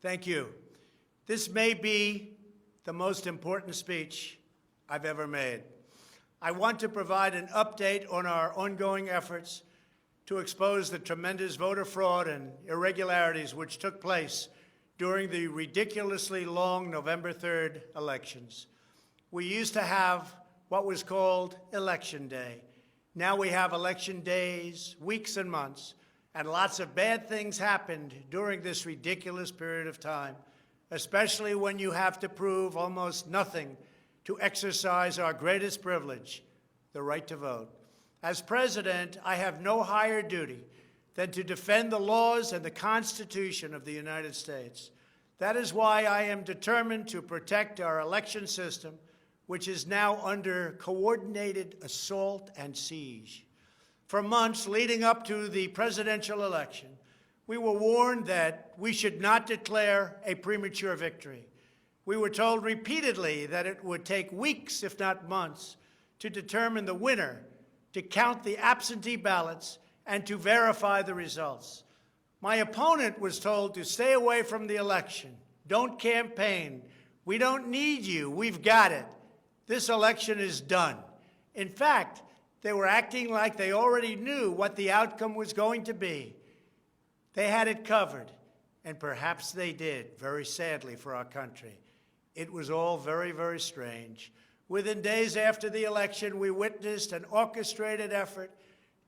Thank you. This may be the most important speech I've ever made. I want to provide an update on our ongoing efforts to expose the tremendous voter fraud and irregularities which took place during the ridiculously long November 3rd elections. We used to have what was called Election Day. Now we have election days, weeks and months, and lots of bad things happened during this ridiculous period of time, especially when you have to prove almost nothing to exercise our greatest privilege, the right to vote. As president, I have no higher duty than to defend the laws and the Constitution of the United States. That is why I am determined to protect our election system, which is now under coordinated assault and siege. For months leading up to the presidential election, we were warned that we should not declare a premature victory. We were told repeatedly that it would take weeks, if not months, to determine the winner, to count the absentee ballots, and to verify the results. My opponent was told to stay away from the election. Don't campaign. We don't need you. We've got it. This election is done. In fact, they were acting like they already knew what the outcome was going to be. They had it covered, and perhaps they did, very sadly for our country. It was all very, very strange. Within days after the election, we witnessed an orchestrated effort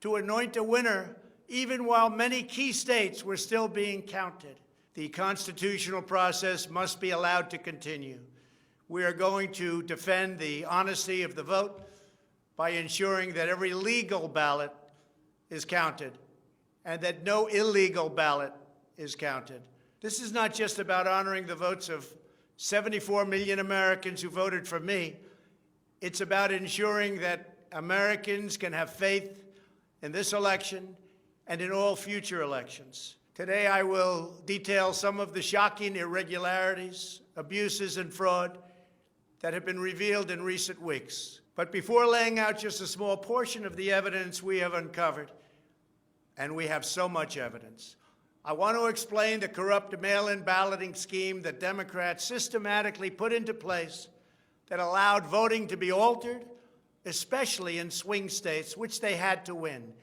to anoint a winner, even while many key states were still being counted. The constitutional process must be allowed to continue. We are going to defend the honesty of the vote by ensuring that every legal ballot is counted and that no illegal ballot is counted. This is not just about honoring the votes of 74 million Americans who voted for me. It's about ensuring that Americans can have faith in this election and in all future elections. Today, I will detail some of the shocking irregularities, abuses, and fraud that have been revealed in recent weeks. But before laying out just a small portion of the evidence we have uncovered, and we have so much evidence, I want to explain the corrupt mail-in balloting scheme that Democrats systematically put into place that allowed voting to be altered, especially in swing states, which they had to win.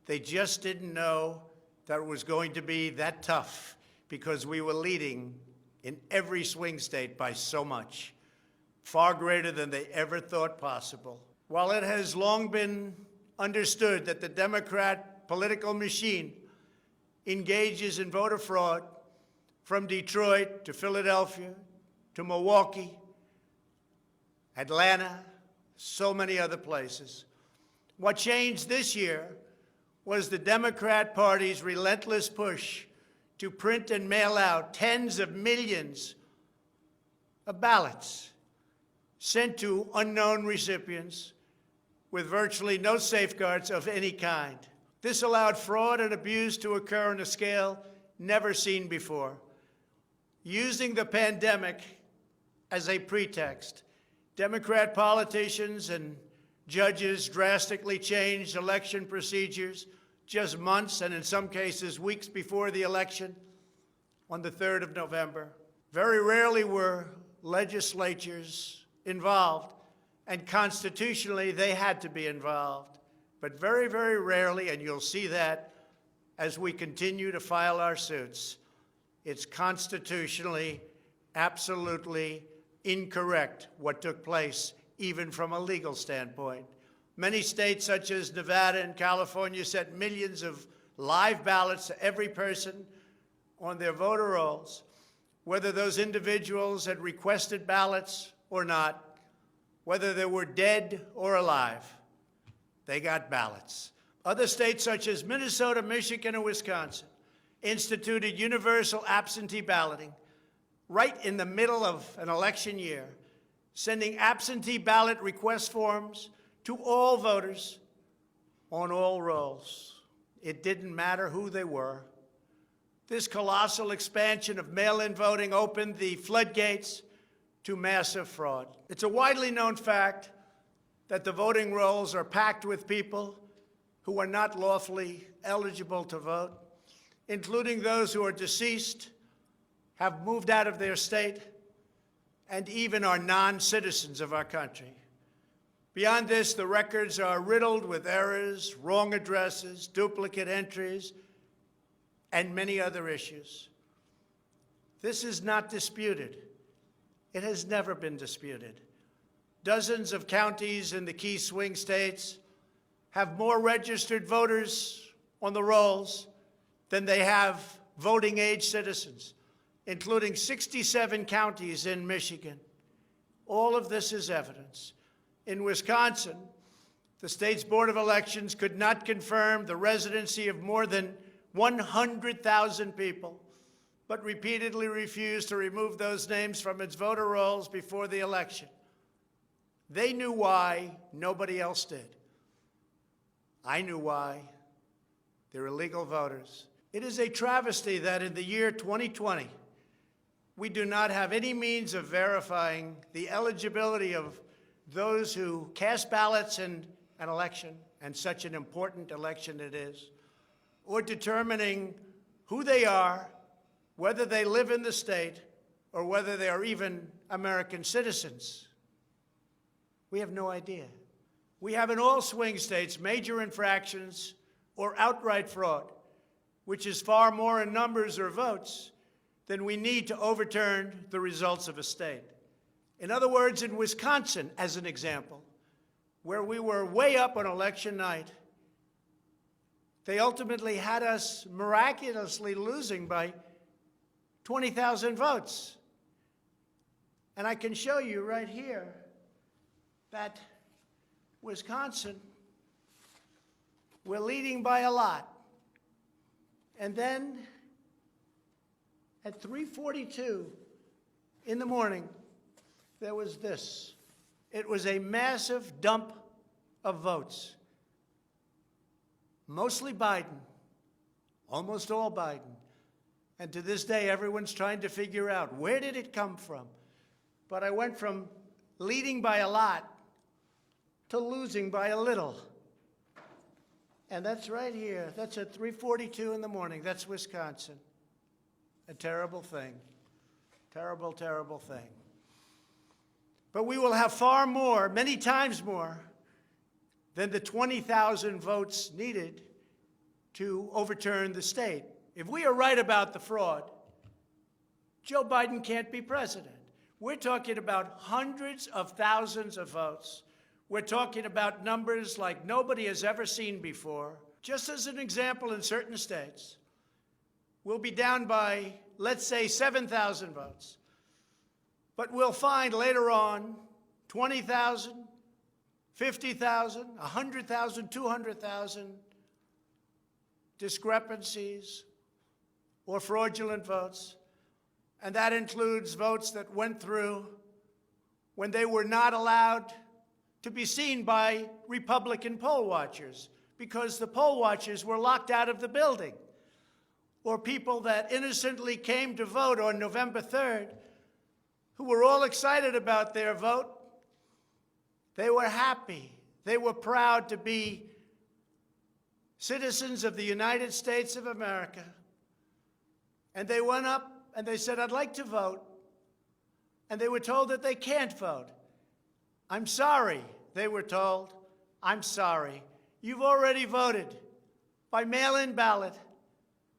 They just didn't know that it was going to be that tough because we were leading in every swing state by so much, far greater than they ever thought possible. While it has long been understood that the Democrat political machine engages in voter fraud from Detroit to Philadelphia to Milwaukee, Atlanta, so many other places, what changed this year was the Democrat Party's relentless push to print and mail out tens of millions of ballots sent to unknown recipients with virtually no safeguards of any kind. This allowed fraud and abuse to occur on a scale never seen before. Using the pandemic as a pretext, Democrat politicians and judges drastically changed election procedures just months and in some cases weeks before the election on the 3rd of November. Very rarely were legislatures involved, and constitutionally they had to be involved. But very, very rarely, and you'll see that as we continue to file our suits, it's constitutionally absolutely incorrect what took place, even from a legal standpoint. Many states, such as Nevada and California, sent millions of live ballots to every person on their voter rolls, whether those individuals had requested ballots or not, whether they were dead or alive. They got ballots. Other states, such as Minnesota, Michigan, and Wisconsin, instituted universal absentee balloting right in the middle of an election year, sending absentee ballot request forms to all voters on all rolls. It didn't matter who they were. This colossal expansion of mail-in voting opened the floodgates to massive fraud. It's a widely known fact that the voting rolls are packed with people who are not lawfully eligible to vote, including those who are deceased, have moved out of their state and even are non-citizens of our country. Beyond this, the records are riddled with errors, wrong addresses, duplicate entries, and many other issues. This is not disputed. It has never been disputed. Dozens of counties in the key swing states have more registered voters on the rolls than they have voting-age citizens, including 67 counties in Michigan. All of this is evidence. In Wisconsin, the state's Board of Elections could not confirm the residency of more than 100,000 people, but repeatedly refused to remove those names from its voter rolls before the election. They knew why, nobody else did. I knew why. They're illegal voters. It is a travesty that in the year 2020, we do not have any means of verifying the eligibility of those who cast ballots in an election, and such an important election it is, or determining who they are, whether they live in the state, or whether they are even American citizens. We have no idea. We have in all swing states major infractions or outright fraud, which is far more in numbers or votes than we need to overturn the results of a state. In other words, in Wisconsin, as an example, where we were way up on election night, they ultimately had us miraculously losing by 20,000 votes. And I can show you right here that Wisconsin, we're leading by a lot. And then at 3:42 in the morning, there was this. It was a massive dump of votes. Mostly Biden, almost all Biden. And to this day, everyone's trying to figure out, where did it come from? But I went from leading by a lot to losing by a little. And that's right here. That's at 3:42 in the morning. That's Wisconsin. A terrible thing. Terrible, terrible thing. But we will have far more, many times more, than the 20,000 votes needed to overturn the state. If we are right about the fraud, Joe Biden can't be president. We're talking about hundreds of thousands of votes. We're talking about numbers like nobody has ever seen before. Just as an example, in certain states, we'll be down by, let's say, 7,000 votes. But we'll find later on 20,000, 50,000, 100,000, 200,000 discrepancies or fraudulent votes. And that includes votes that went through when they were not allowed to be seen by Republican poll watchers because the poll watchers were locked out of the building. Or people that innocently came to vote on November 3rd who were all excited about their vote. They were happy. They were proud to be citizens of the United States of America. And they went up and they said, I'd like to vote. And they were told that they can't vote. I'm sorry, they were told. I'm sorry. You've already voted by mail-in ballot.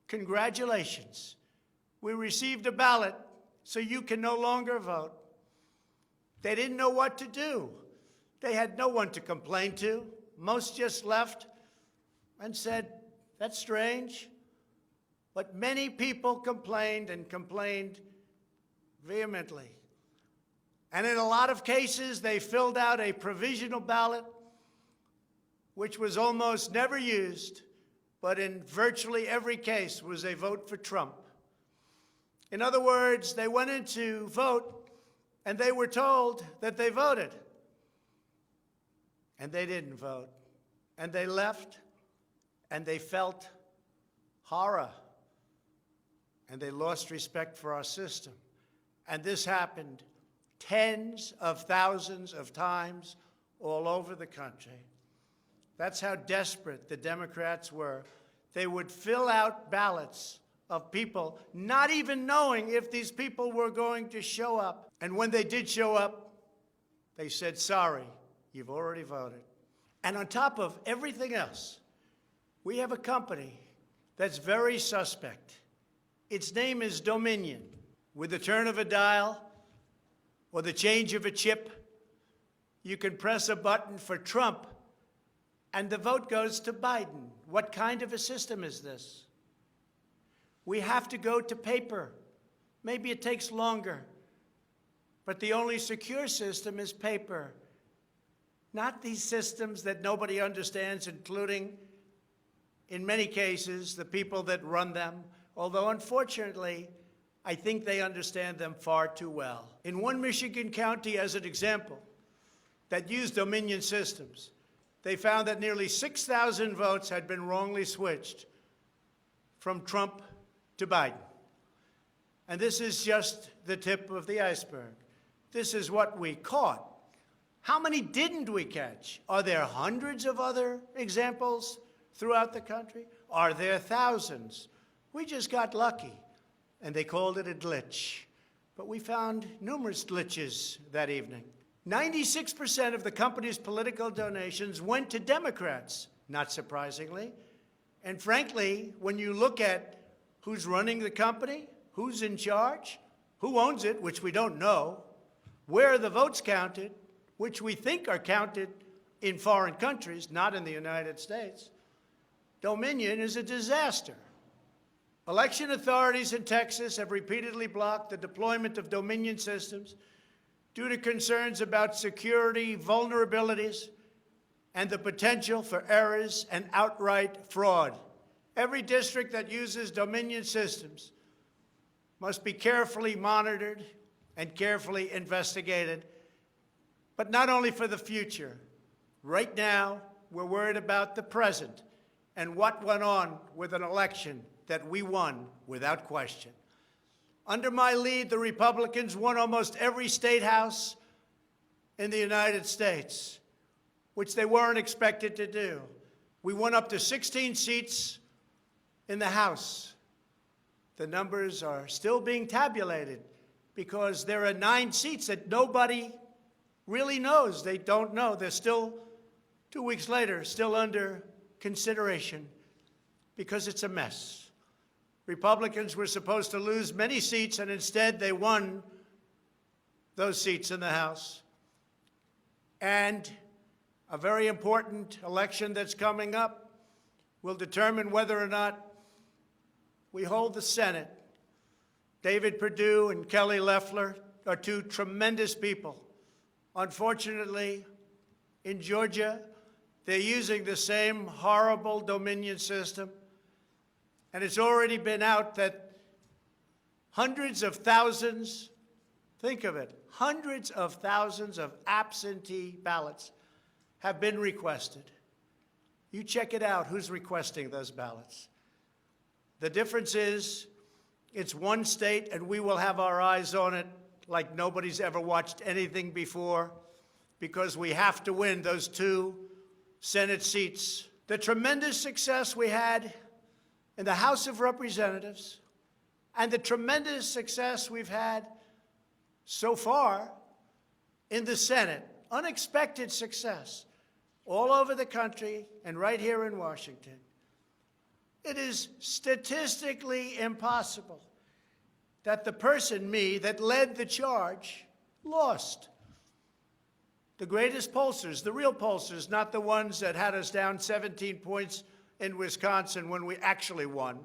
Congratulations. We received a ballot, so you can no longer vote. They didn't know what to do. They had no one to complain to. Most just left and said, that's strange. But many people complained and complained vehemently. And in a lot of cases, they filled out a provisional ballot, which was almost never used, but in virtually every case was a vote for Trump. In other words, they went in to vote, and they were told that they voted. And they didn't vote. And they left, and they felt horror. And they lost respect for our system. And this happened tens of thousands of times all over the country. That's how desperate the Democrats were. They would fill out ballots of people not even knowing if these people were going to show up. And when they did show up, they said, sorry, you've already voted. And on top of everything else, we have a company that's very suspect. Its name is Dominion. With the turn of a dial or the change of a chip, you can press a button for Trump and the vote goes to Biden. What kind of a system is this? We have to go to paper. Maybe it takes longer, but the only secure system is paper. Not these systems that nobody understands, including, in many cases, the people that run them, although unfortunately, I think they understand them far too well. In one Michigan county, as an example, that used Dominion systems, they found that nearly 6,000 votes had been wrongly switched from Trump to Biden. And this is just the tip of the iceberg. This is what we caught. How many didn't we catch? Are there hundreds of other examples throughout the country? Are there thousands? We just got lucky, and they called it a glitch. But we found numerous glitches that evening. 96% of the company's political donations went to Democrats, not surprisingly. And frankly, when you look at who's running the company, who's in charge, who owns it, which we don't know, where are the votes counted, which we think are counted in foreign countries, not in the United States, Dominion is a disaster. Election authorities in Texas have repeatedly blocked the deployment of Dominion systems due to concerns about security vulnerabilities and the potential for errors and outright fraud. Every district that uses Dominion systems must be carefully monitored and carefully investigated, but not only for the future. Right now, we're worried about the present and what went on with an election that we won without question. Under my lead, the Republicans won almost every state house in the United States, which they weren't expected to do. We won up to 16 seats in the House. The numbers are still being tabulated because there are 9 seats that nobody really knows. They don't know. They're still, 2 weeks later, still under consideration because it's a mess. Republicans were supposed to lose many seats, and instead they won those seats in the House. And a very important election that's coming up will determine whether or not we hold the Senate. David Perdue and Kelly Loeffler are 2 tremendous people. Unfortunately, in Georgia, they're using the same horrible Dominion system. And it's already been out that hundreds of thousands, think of it, hundreds of thousands of absentee ballots have been requested. You check it out, who's requesting those ballots. The difference is it's one state, and we will have our eyes on it like nobody's ever watched anything before, because we have to win those 2 Senate seats. The tremendous success we had in the House of Representatives and the tremendous success we've had so far in the Senate, unexpected success all over the country and right here in Washington. It is statistically impossible that the person, me, that led the charge lost. The greatest pollsters, the real pollsters, not the ones that had us down 17 points in Wisconsin when we actually won,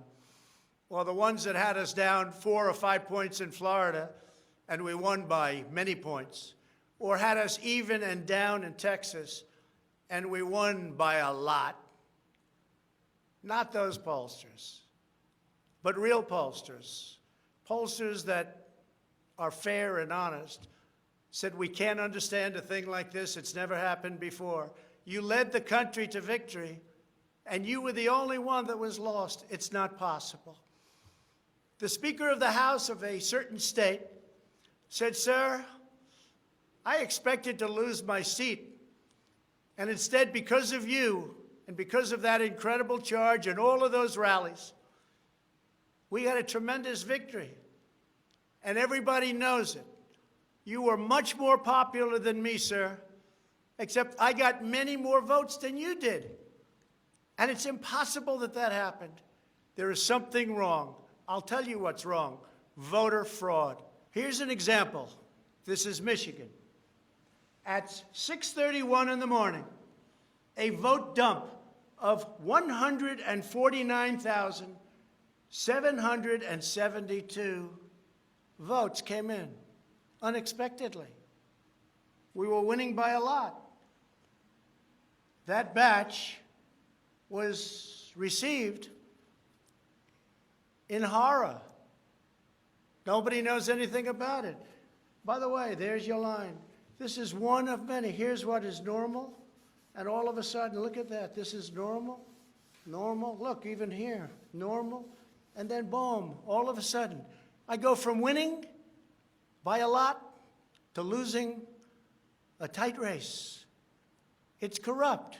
or the ones that had us down 4 or 5 points in Florida and we won by many points, or had us even and down in Texas and we won by a lot. Not those pollsters, but real pollsters, pollsters that are fair and honest, said we can't understand a thing like this. It's never happened before. You led the country to victory, and you were the only one that was lost. It's not possible. The Speaker of the House of a certain state said, sir, I expected to lose my seat, and instead, because of you and because of that incredible charge and all of those rallies, We had a tremendous victory, and everybody knows it. You were much more popular than me, sir, except I got many more votes than you did. And it's impossible that that happened. There is something wrong. I'll tell you what's wrong: voter fraud. Here's an example. This is Michigan. At 6:31 in the morning, a vote dump of 149,772 votes came in unexpectedly. We were winning by a lot. That batch was received in horror. Nobody knows anything about it. By the way, there's your line. This is one of many. Here's what is normal. And all of a sudden, look at that. This is normal, normal. Look, even here, normal. And then boom, all of a sudden, I go from winning by a lot to losing a tight race. It's corrupt.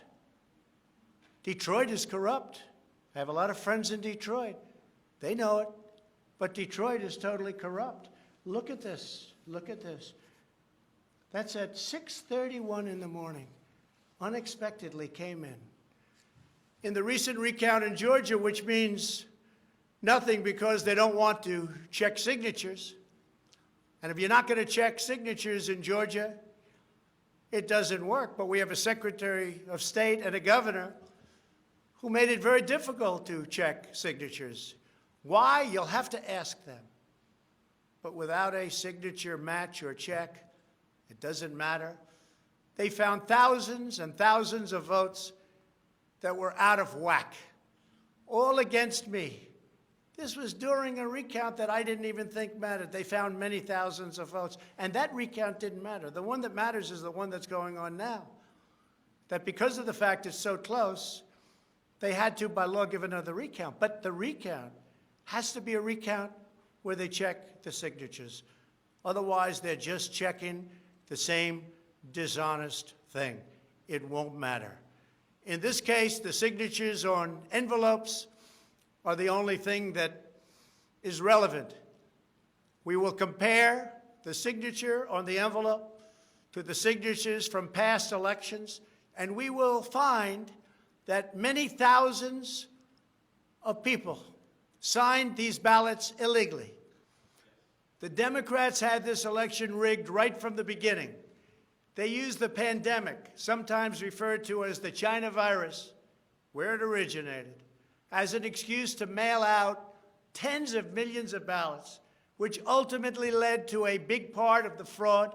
Detroit is corrupt. I have a lot of friends in Detroit. They know it. But Detroit is totally corrupt. Look at this. Look at this. That's at 6:31 in the morning. Unexpectedly came in. In the recent recount in Georgia, which means nothing because they don't want to check signatures. And if you're not going to check signatures in Georgia, it doesn't work. But we have a Secretary of State and a governor who made it very difficult to check signatures. Why? You'll have to ask them. But without a signature match or check, it doesn't matter. They found thousands and thousands of votes that were out of whack, all against me. This was during a recount that I didn't even think mattered. They found many thousands of votes, and that recount didn't matter. The one that matters is the one that's going on now. That because of the fact it's so close, they had to, by law, give another recount. But the recount has to be a recount where they check the signatures. Otherwise, they're just checking the same dishonest thing. It won't matter. In this case, the signatures on envelopes are the only thing that is relevant. We will compare the signature on the envelope to the signatures from past elections, and we will find that many thousands of people signed these ballots illegally. The Democrats had this election rigged right from the beginning. They used the pandemic, sometimes referred to as the China virus, where it originated, as an excuse to mail out tens of millions of ballots, which ultimately led to a big part of the fraud,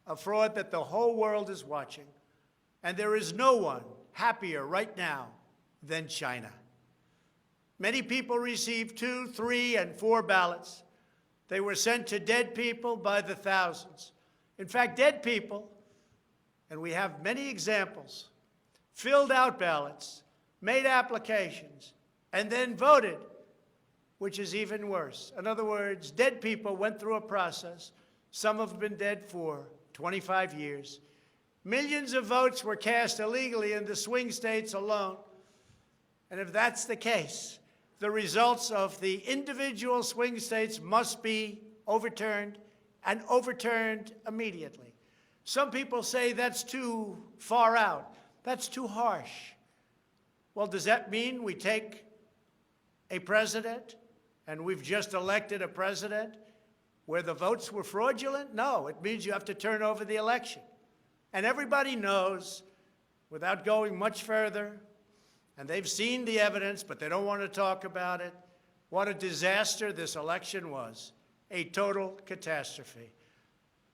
a fraud that the whole world is watching. And there is no one happier right now than China. Many people received 2, 3, and 4 ballots. They were sent to dead people by the thousands. In fact, dead people, and we have many examples, filled out ballots, made applications, and then voted, which is even worse. In other words, dead people went through a process. Some have been dead for 25 years. Millions of votes were cast illegally in the swing states alone. And if that's the case, the results of the individual swing states must be overturned, and overturned immediately. Some people say that's too far out. That's too harsh. Well, does that mean we take a president, and we've just elected a president, where the votes were fraudulent? No, it means you have to turn over the election. And everybody knows, without going much further, and they've seen the evidence, but they don't want to talk about it, what a disaster this election was. A total catastrophe.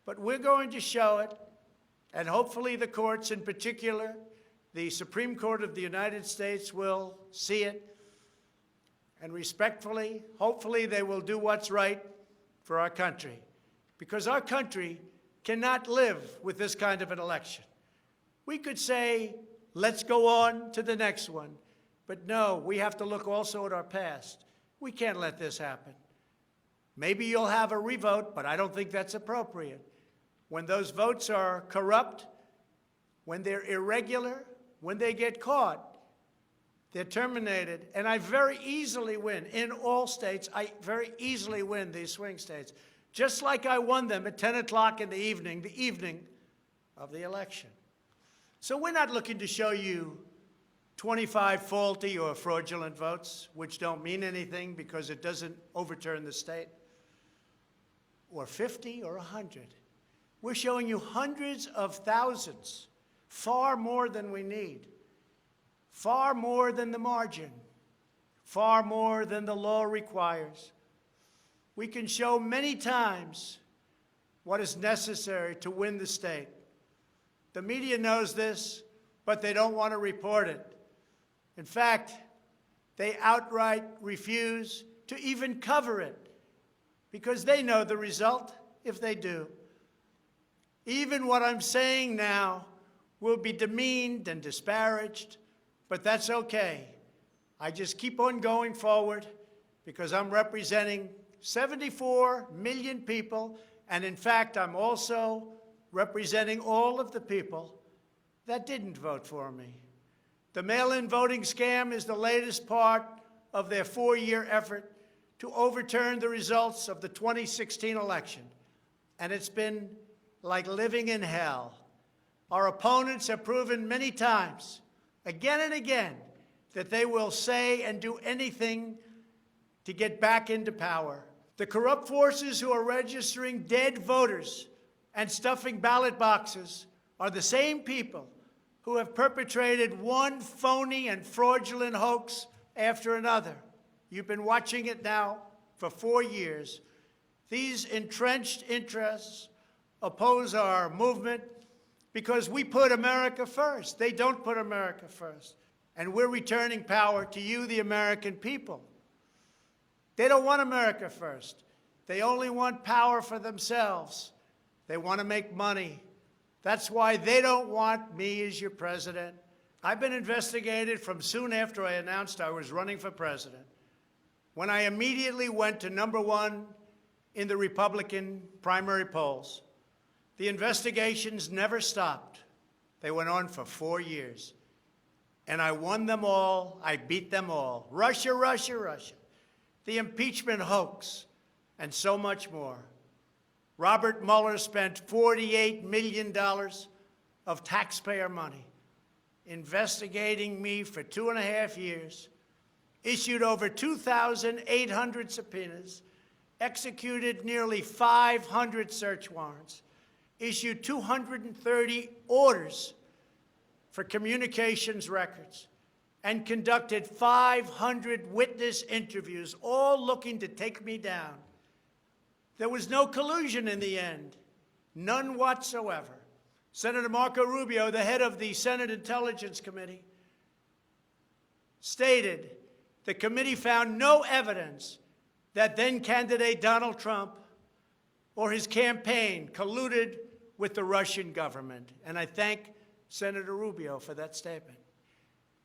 But we're going to show it, and hopefully the courts, in particular, the Supreme Court of the United States, will see it. And respectfully, hopefully they will do what's right for our country. Because our country cannot live with this kind of an election. We could say, let's go on to the next one. But no, we have to look also at our past. We can't let this happen. Maybe you'll have a revote, but I don't think that's appropriate. When those votes are corrupt, when they're irregular, when they get caught, They're terminated, and I very easily win. In all states, I very easily win these swing states, just like I won them at 10 o'clock in the evening of the election. So we're not looking to show you 25 faulty or fraudulent votes, which don't mean anything because it doesn't overturn the state, or 50 or 100. We're showing you hundreds of thousands, far more than we need, far more than the margin, far more than the law requires. We can show many times what is necessary to win the state. The media knows this, but they don't want to report it. In fact, they outright refuse to even cover it because they know the result if they do. Even what I'm saying now will be demeaned and disparaged, but that's okay. I just keep on going forward because I'm representing 74 million people, and in fact, I'm also representing all of the people that didn't vote for me. The mail-in voting scam is the latest part of their 4-year effort to overturn the results of the 2016 election, and it's been like living in hell. Our opponents have proven many times, again and again, that they will say and do anything to get back into power. The corrupt forces who are registering dead voters and stuffing ballot boxes are the same people who have perpetrated one phony and fraudulent hoax after another. You've been watching it now for 4 years. These entrenched interests oppose our movement because we put America first. They don't put America first. And we're returning power to you, the American people. They don't want America first. They only want power for themselves. They want to make money. That's why they don't want me as your president. I've been investigated from soon after I announced I was running for president, when I immediately went to #1 in the Republican primary polls. The investigations never stopped. They went on for 4 years. And I won them all. I beat them all. Russia, Russia, Russia. The impeachment hoax, and so much more. Robert Mueller spent $48 million of taxpayer money investigating me for 2.5 years, issued over 2,800 subpoenas, executed nearly 500 search warrants, issued 230 orders for communications records, and conducted 500 witness interviews, all looking to take me down. There was no collusion in the end, none whatsoever. Senator Marco Rubio, the head of the Senate Intelligence Committee, stated the committee found no evidence that then-candidate Donald Trump or his campaign colluded with the Russian government. And I thank Senator Rubio for that statement.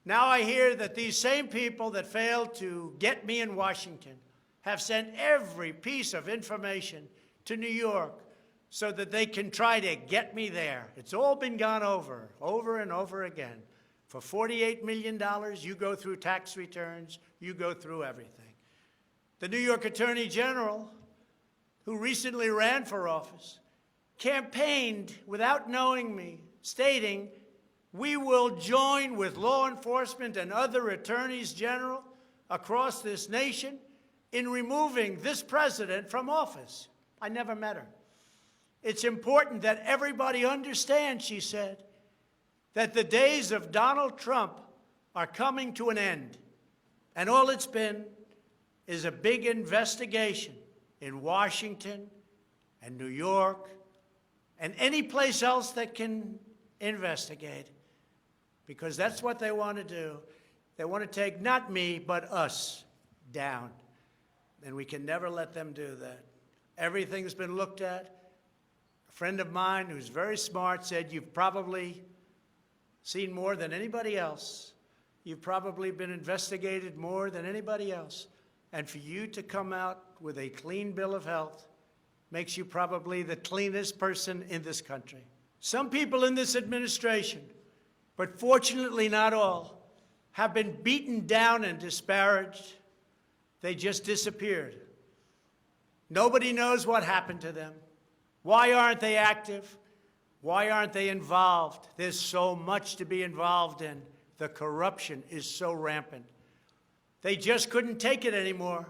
Now I hear that these same people that failed to get me in Washington have sent every piece of information to New York so that they can try to get me there. It's all been gone over and over again. For $48 million, you go through tax returns, you go through everything. The New York Attorney General, who recently ran for office, campaigned without knowing me, stating, "We will join with law enforcement and other attorneys general across this nation in removing this president from office." I never met her. It's important that everybody understand, she said, that the days of Donald Trump are coming to an end. And all it's been is a big investigation in Washington and New York and any place else that can investigate, because that's what they want to do. They want to take not me, but us down. And we can never let them do that. Everything's been looked at. A friend of mine who's very smart said, "You've probably seen more than anybody else. You've probably been investigated more than anybody else. And for you to come out with a clean bill of health makes you probably the cleanest person in this country." Some people in this administration, but fortunately not all, have been beaten down and disparaged. They just disappeared. Nobody knows what happened to them. Why aren't they active? Why aren't they involved? There's so much to be involved in. The corruption is so rampant. They just couldn't take it anymore.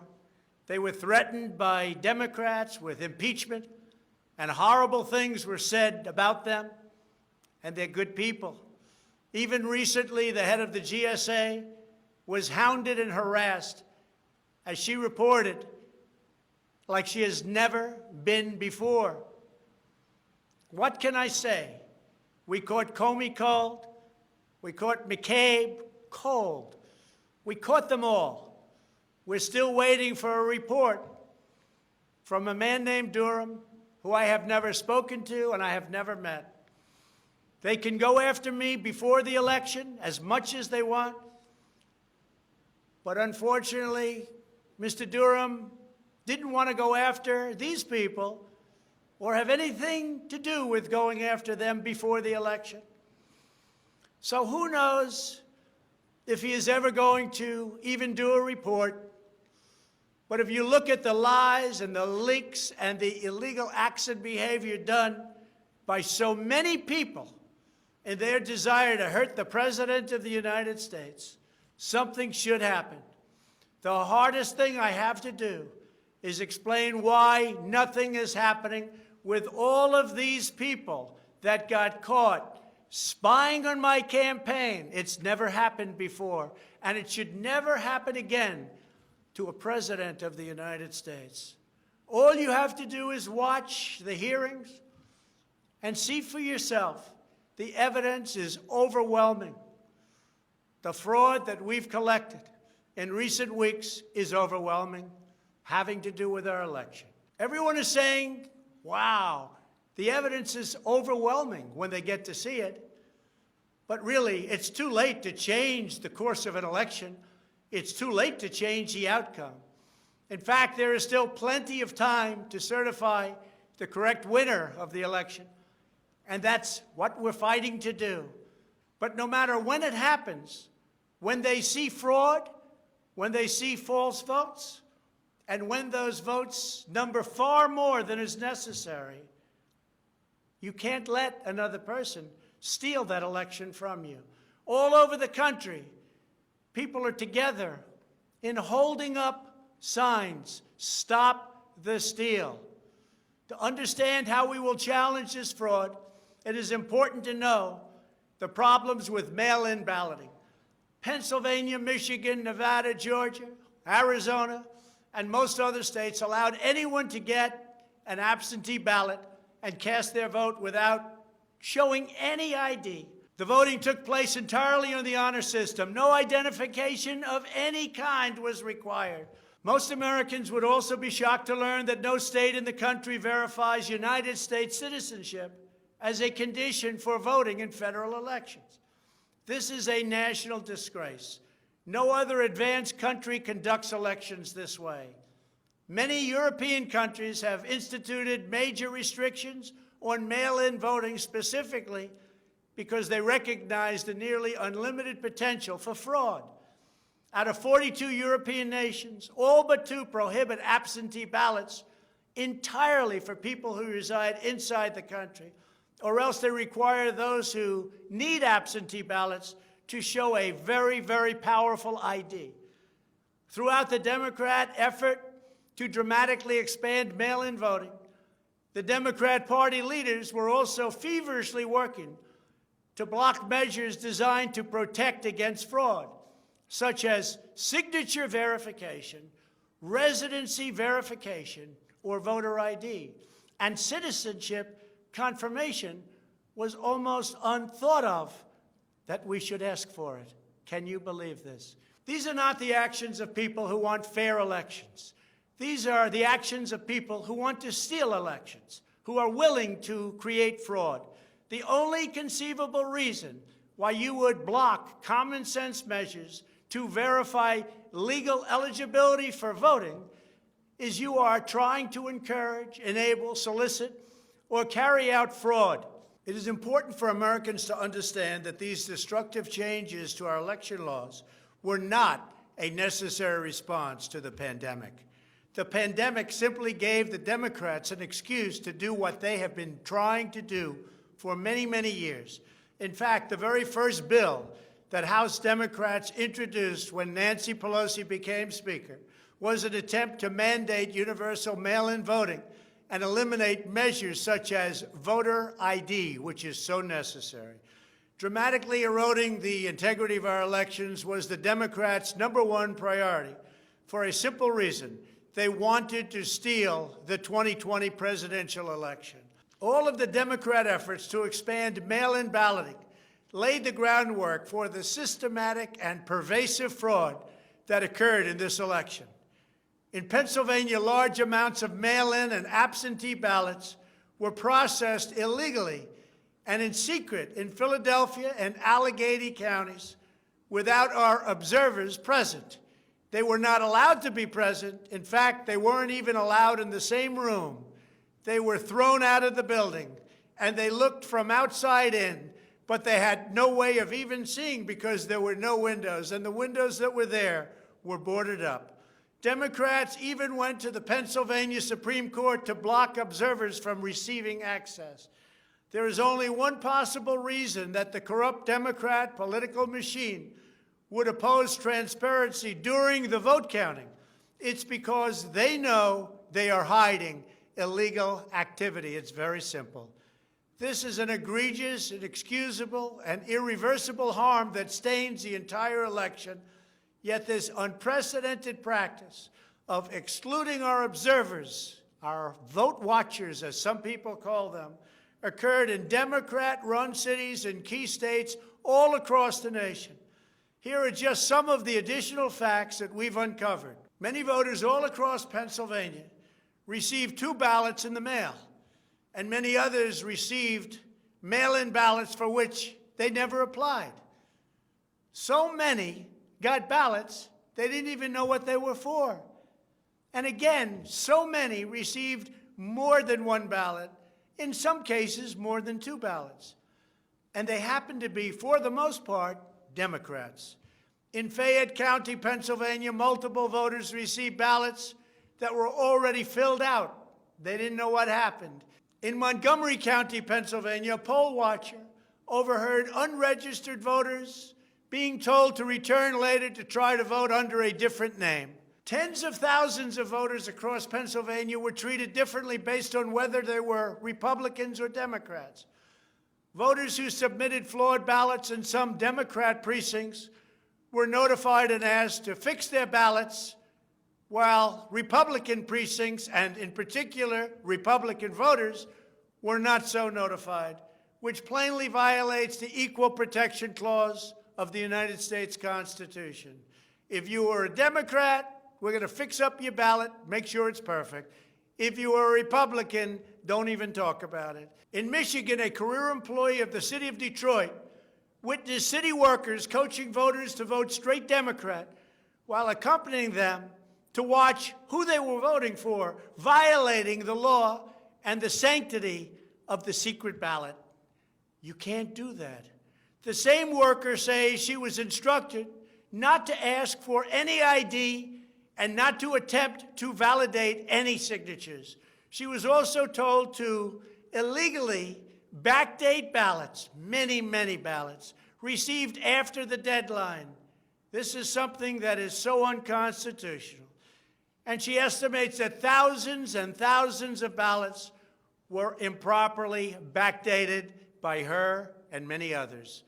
They were threatened by Democrats with impeachment, and horrible things were said about them, and they're good people. Even recently, the head of the GSA was hounded and harassed, as she reported, like she has never been before. What can I say? We caught Comey cold. We caught McCabe cold. We caught them all. We're still waiting for a report from a man named Durham, who I have never spoken to and I have never met. They can go after me before the election as much as they want. But unfortunately, Mr. Durham didn't want to go after these people or have anything to do with going after them before the election. So who knows if he is ever going to even do a report. But if you look at the lies and the leaks and the illegal acts and behavior done by so many people in their desire to hurt the President of the United States, something should happen. The hardest thing I have to do is explain why nothing is happening with all of these people that got caught spying on my campaign. It's never happened before, and it should never happen again to a president of the United States. All you have to do is watch the hearings and see for yourself. The evidence is overwhelming. The fraud that we've collected in recent weeks is overwhelming, having to do with our election. Everyone is saying, wow, the evidence is overwhelming when they get to see it. But really, it's too late to change the course of an election. It's too late to change the outcome. In fact, there is still plenty of time to certify the correct winner of the election. And that's what we're fighting to do. But no matter when it happens, when they see fraud, when they see false votes, and when those votes number far more than is necessary, you can't let another person steal that election from you. All over the country, people are together in holding up signs, "Stop the Steal." To understand how we will challenge this fraud, it is important to know the problems with mail-in balloting. Pennsylvania, Michigan, Nevada, Georgia, Arizona, and most other states allowed anyone to get an absentee ballot and cast their vote without showing any ID. The voting took place entirely on the honor system. No identification of any kind was required. Most Americans would also be shocked to learn that no state in the country verifies United States citizenship as a condition for voting in federal elections. This is a national disgrace. No other advanced country conducts elections this way. Many European countries have instituted major restrictions on mail-in voting specifically because they recognize the nearly unlimited potential for fraud. Out of 42 European nations, all but 2 prohibit absentee ballots entirely for people who reside inside the country, or else they require those who need absentee ballots to show a very, very powerful ID. Throughout the Democrat effort to dramatically expand mail-in voting, the Democrat Party leaders were also feverishly working to block measures designed to protect against fraud, such as signature verification, residency verification, or voter ID. And citizenship confirmation was almost unthought of that we should ask for it. Can you believe this? These are not the actions of people who want fair elections. These are the actions of people who want to steal elections, who are willing to create fraud. The only conceivable reason why you would block common sense measures to verify legal eligibility for voting is you are trying to encourage, enable, solicit, or carry out fraud. It is important for Americans to understand that these destructive changes to our election laws were not a necessary response to the pandemic. The pandemic simply gave the Democrats an excuse to do what they have been trying to do for many, many years. In fact, the very first bill that House Democrats introduced when Nancy Pelosi became Speaker was an attempt to mandate universal mail-in voting and eliminate measures such as voter ID, which is so necessary. Dramatically eroding the integrity of our elections was the Democrats' #1 priority for a simple reason. They wanted to steal the 2020 presidential election. All of the Democrat efforts to expand mail-in balloting laid the groundwork for the systematic and pervasive fraud that occurred in this election. In Pennsylvania, large amounts of mail-in and absentee ballots were processed illegally and in secret in Philadelphia and Allegheny counties without our observers present. They were not allowed to be present. In fact, they weren't even allowed in the same room. They were thrown out of the building, and they looked from outside in, but they had no way of even seeing because there were no windows, and the windows that were there were boarded up. Democrats even went to the Pennsylvania Supreme Court to block observers from receiving access. There is only one possible reason that the corrupt Democrat political machine would oppose transparency during the vote counting. It's because they know they are hiding illegal activity. It's very simple. This is an egregious, inexcusable, and irreversible harm that stains the entire election. Yet this unprecedented practice of excluding our observers, our vote watchers, as some people call them, occurred in Democrat-run cities and key states all across the nation. Here are just some of the additional facts that we've uncovered. Many voters all across Pennsylvania received 2 ballots in the mail, and many others received mail-in ballots for which they never applied. So many got ballots, they didn't even know what they were for. And again, so many received more than 1 ballot, in some cases more than 2 ballots. And they happened to be, for the most part, Democrats. In Fayette County, Pennsylvania, multiple voters received ballots that were already filled out. They didn't know what happened. In Montgomery County, Pennsylvania, a poll watcher overheard unregistered voters being told to return later to try to vote under a different name. Tens of thousands of voters across Pennsylvania were treated differently based on whether they were Republicans or Democrats. Voters who submitted flawed ballots in some Democrat precincts were notified and asked to fix their ballots, while Republican precincts, and in particular Republican voters, were not so notified, which plainly violates the Equal Protection Clause of the United States Constitution. If you are a Democrat, we're going to fix up your ballot, make sure it's perfect. If you are a Republican, don't even talk about it. In Michigan, a career employee of the city of Detroit witnessed city workers coaching voters to vote straight Democrat while accompanying them to watch who they were voting for, violating the law and the sanctity of the secret ballot. You can't do that. The same worker says she was instructed not to ask for any ID and not to attempt to validate any signatures. She was also told to illegally backdate ballots, many, many ballots, received after the deadline. This is something that is so unconstitutional. And she estimates that thousands and thousands of ballots were improperly backdated by her and many others.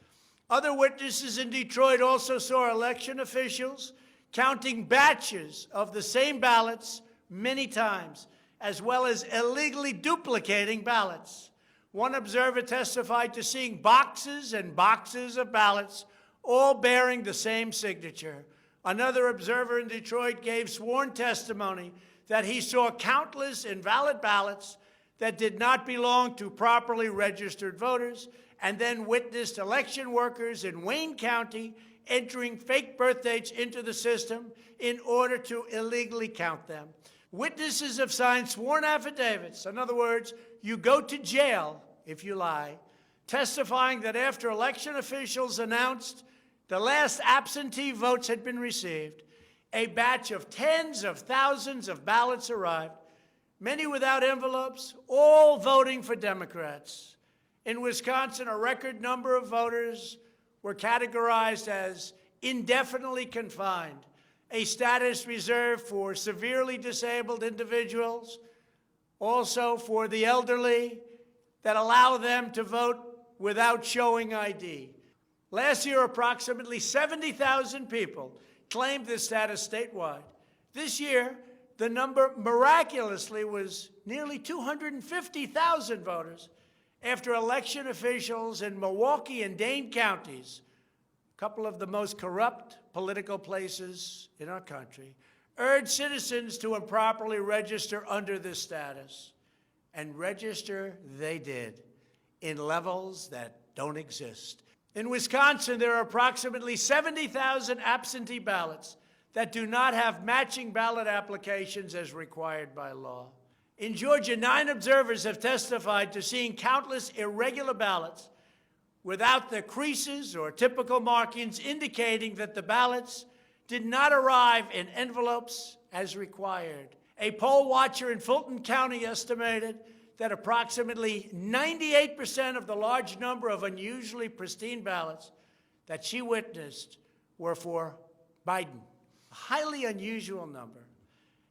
Other witnesses in Detroit also saw election officials counting batches of the same ballots many times, as well as illegally duplicating ballots. One observer testified to seeing boxes and boxes of ballots, all bearing the same signature. Another observer in Detroit gave sworn testimony that he saw countless invalid ballots that did not belong to properly registered voters, and then witnessed election workers in Wayne County entering fake birth dates into the system in order to illegally count them. Witnesses have signed sworn affidavits. In other words, you go to jail if you lie. testifying that after election officials announced the last absentee votes had been received, a batch of tens of thousands of ballots arrived, many without envelopes, all voting for Democrats. In Wisconsin, a record number of voters were categorized as indefinitely confined, a status reserved for severely disabled individuals, also for the elderly, that allow them to vote without showing ID. Last year, approximately 70,000 people claimed this status statewide. This year, the number miraculously was nearly 250,000 voters after election officials in Milwaukee and Dane counties, a couple of the most corrupt political places in our country, urged citizens to improperly register under this status. And register they did in levels that don't exist. In Wisconsin, there are approximately 70,000 absentee ballots that do not have matching ballot applications as required by law. In Georgia, 9 observers have testified to seeing countless irregular ballots without the creases or typical markings indicating that the ballots did not arrive in envelopes as required. A poll watcher in Fulton County estimated that approximately 98% of the large number of unusually pristine ballots that she witnessed were for Biden, a highly unusual number.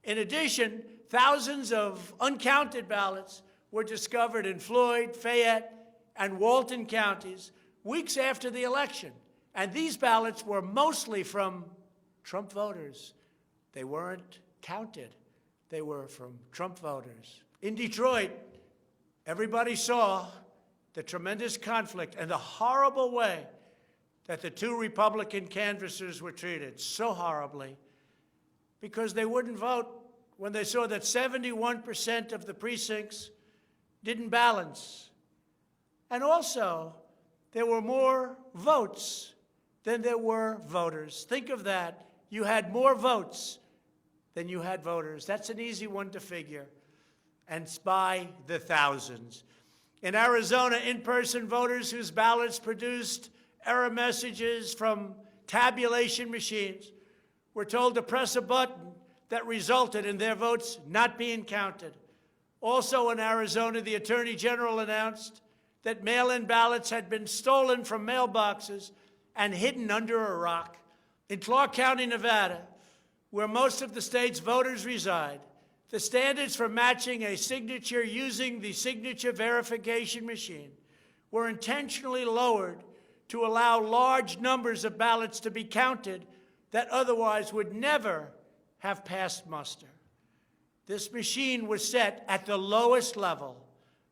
In addition, thousands of uncounted ballots were discovered in Floyd, Fayette, and Walton counties weeks after the election. And these ballots were mostly from Trump voters. They weren't counted. They were from Trump voters. In Detroit, everybody saw the tremendous conflict and the horrible way that the 2 Republican canvassers were treated, so horribly, because they wouldn't vote when they saw that 71% of the precincts didn't balance. And also, there were more votes than there were voters. Think of that. You had more votes than you had voters. That's an easy one to figure. And it's by the thousands. In Arizona, in-person voters whose ballots produced error messages from tabulation machines were told to press a button that resulted in their votes not being counted. Also in Arizona, the Attorney General announced that mail-in ballots had been stolen from mailboxes and hidden under a rock. In Clark County, Nevada, where most of the state's voters reside, the standards for matching a signature using the signature verification machine were intentionally lowered to allow large numbers of ballots to be counted that otherwise would never have passed muster. This machine was set at the lowest level.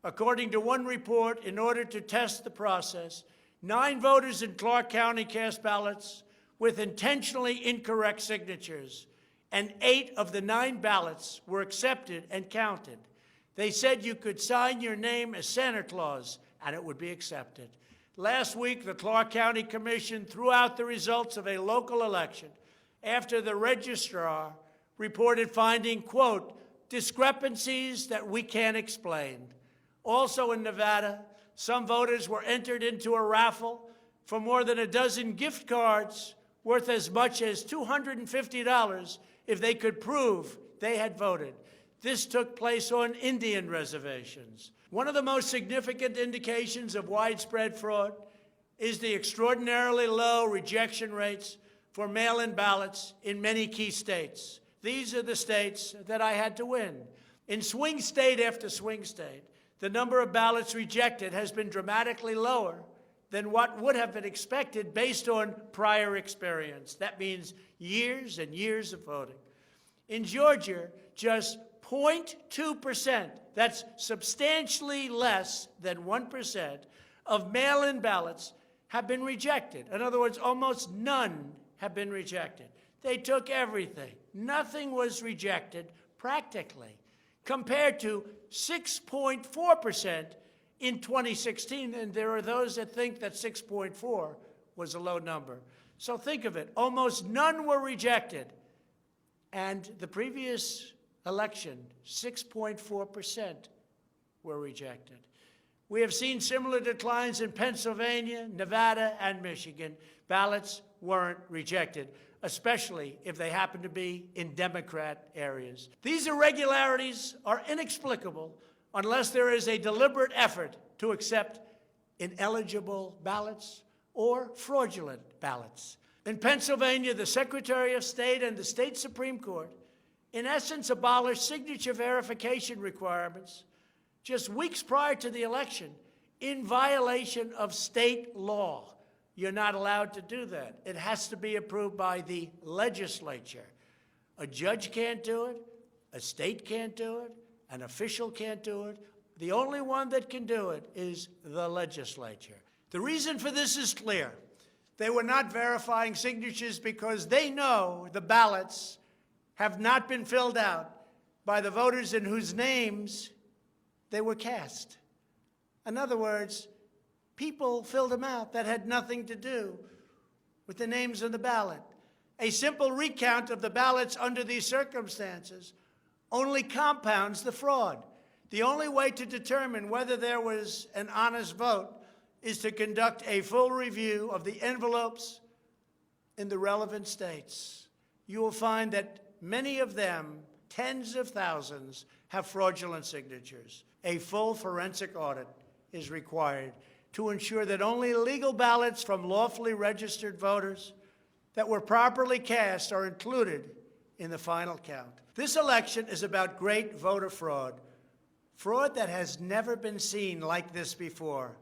According to one report, in order to test the process, 9 voters in Clark County cast ballots with intentionally incorrect signatures, and 8 of the 9 ballots were accepted and counted. They said you could sign your name as Santa Claus, and it would be accepted. Last week, the Clark County Commission threw out the results of a local election after the registrar reported finding, quote, discrepancies that we can't explain. Also in Nevada, some voters were entered into a raffle for more than a dozen gift cards worth as much as $250 if they could prove they had voted. This took place on Indian reservations. One of the most significant indications of widespread fraud is the extraordinarily low rejection rates for mail-in ballots in many key states. These are the states that I had to win. In swing state after swing state, the number of ballots rejected has been dramatically lower than what would have been expected based on prior experience. That means years and years of voting. In Georgia, just 0.2%, that's substantially less than 1%, of mail-in ballots have been rejected. In other words, almost none have been rejected. They took everything. Nothing was rejected practically, compared to 6.4% in 2016, and there are those that think that 6.4 was a low number. So think of it. Almost none were rejected. And the previous election, 6.4% were rejected. We have seen similar declines in Pennsylvania, Nevada, and Michigan. Ballots weren't rejected, especially if they happen to be in Democrat areas. These irregularities are inexplicable unless there is a deliberate effort to accept ineligible ballots or fraudulent ballots. In Pennsylvania, the Secretary of State and the state Supreme Court, in essence, abolished signature verification requirements just weeks prior to the election in violation of state law. You're not allowed to do that. It has to be approved by the legislature. A judge can't do it, a state can't do it, an official can't do it. The only one that can do it is the legislature. The reason for this is clear. They were not verifying signatures because they know the ballots have not been filled out by the voters in whose names they were cast. In other words, people filled them out that had nothing to do with the names on the ballot. A simple recount of the ballots under these circumstances only compounds the fraud. The only way to determine whether there was an honest vote is to conduct a full review of the envelopes in the relevant states. You will find that many of them, tens of thousands, have fraudulent signatures. A full forensic audit is required to ensure that only legal ballots from lawfully registered voters that were properly cast are included in the final count. This election is about great voter fraud, fraud that has never been seen like this before.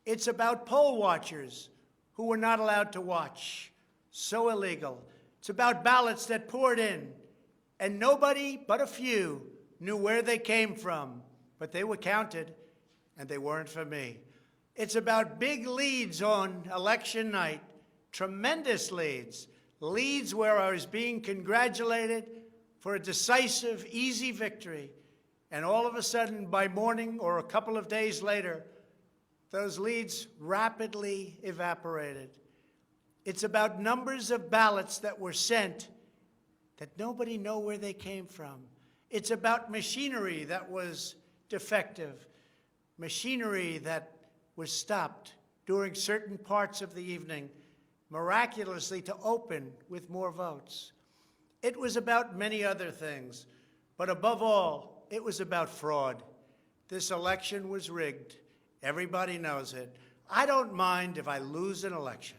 It's about poll watchers who were not allowed to watch. So illegal. It's about ballots that poured in, and nobody but a few knew where they came from, but they were counted, and they weren't for me. It's about big leads on election night, tremendous leads, leads where I was being congratulated for a decisive, easy victory, and all of a sudden, by morning or a couple of days later, those leads rapidly evaporated. It's about numbers of ballots that were sent that nobody knew where they came from. It's about machinery that was defective, machinery that was stopped during certain parts of the evening, miraculously to open with more votes. It was about many other things, but above all, it was about fraud. This election was rigged. Everybody knows it. I don't mind if I lose an election,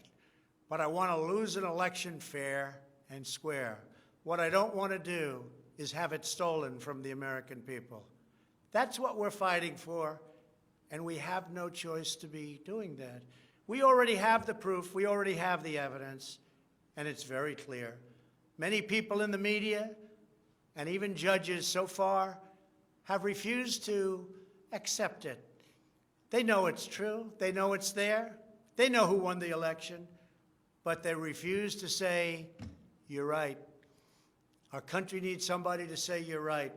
but I want to lose an election fair and square. What I don't want to do is have it stolen from the American people. That's what we're fighting for, and we have no choice to be doing that. We already have the proof, we already have the evidence, and it's very clear. Many people in the media and even judges so far have refused to accept it. They know it's true, they know it's there, they know who won the election, but they refuse to say, you're right. Our country needs somebody to say you're right.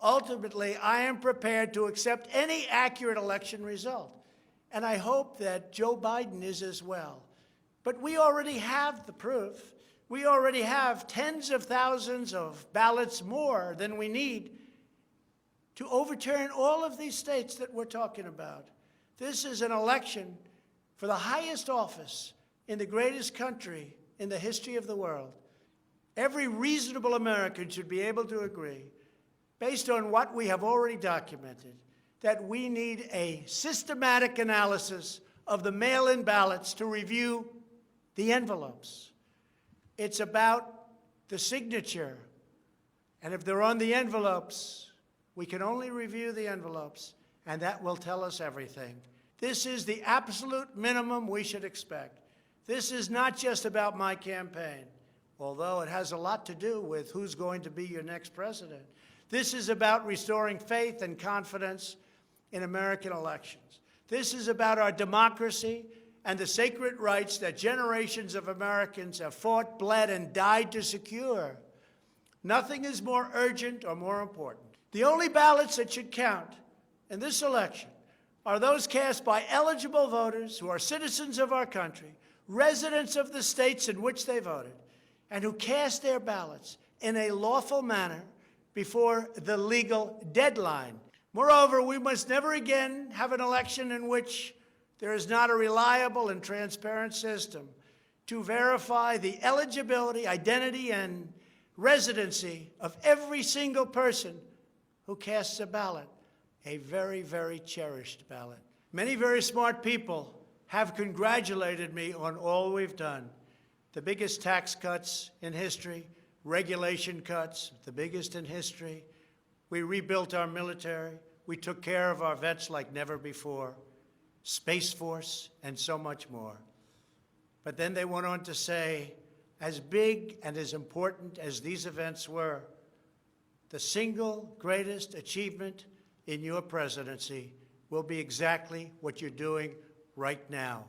Ultimately, I am prepared to accept any accurate election result, and I hope that Joe Biden is as well. But we already have the proof. We already have tens of thousands of ballots more than we need to overturn all of these states that we're talking about. This is an election for the highest office in the greatest country in the history of the world. Every reasonable American should be able to agree, based on what we have already documented, that we need a systematic analysis of the mail-in ballots to review the envelopes. It's about the signature. And if they're on the envelopes, we can only review the envelopes, and that will tell us everything. This is the absolute minimum we should expect. This is not just about my campaign, although it has a lot to do with who's going to be your next president. This is about restoring faith and confidence in American elections. This is about our democracy and the sacred rights that generations of Americans have fought, bled, and died to secure. Nothing is more urgent or more important. The only ballots that should count in this election are those cast by eligible voters who are citizens of our country, residents of the states in which they voted, and who cast their ballots in a lawful manner before the legal deadline. Moreover, we must never again have an election in which there is not a reliable and transparent system to verify the eligibility, identity, and residency of every single person who casts a ballot, a very, very cherished ballot. Many very smart people have congratulated me on all we've done. The biggest tax cuts in history, regulation cuts, the biggest in history. We rebuilt our military. We took care of our vets like never before. Space Force, and so much more. But then they went on to say, as big and as important as these events were, the single greatest achievement in your presidency will be exactly what you're doing right now,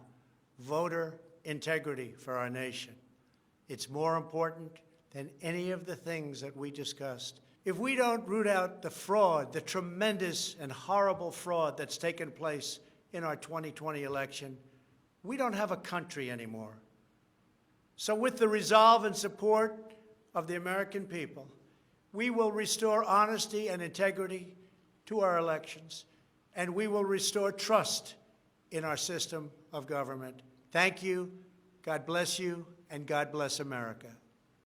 voter integrity for our nation. It's more important than any of the things that we discussed. If we don't root out the fraud, the tremendous and horrible fraud that's taken place in our 2020 election, we don't have a country anymore. So with the resolve and support of the American people, we will restore honesty and integrity to our elections, and we will restore trust in our system of government. Thank you, God bless you, and God bless America.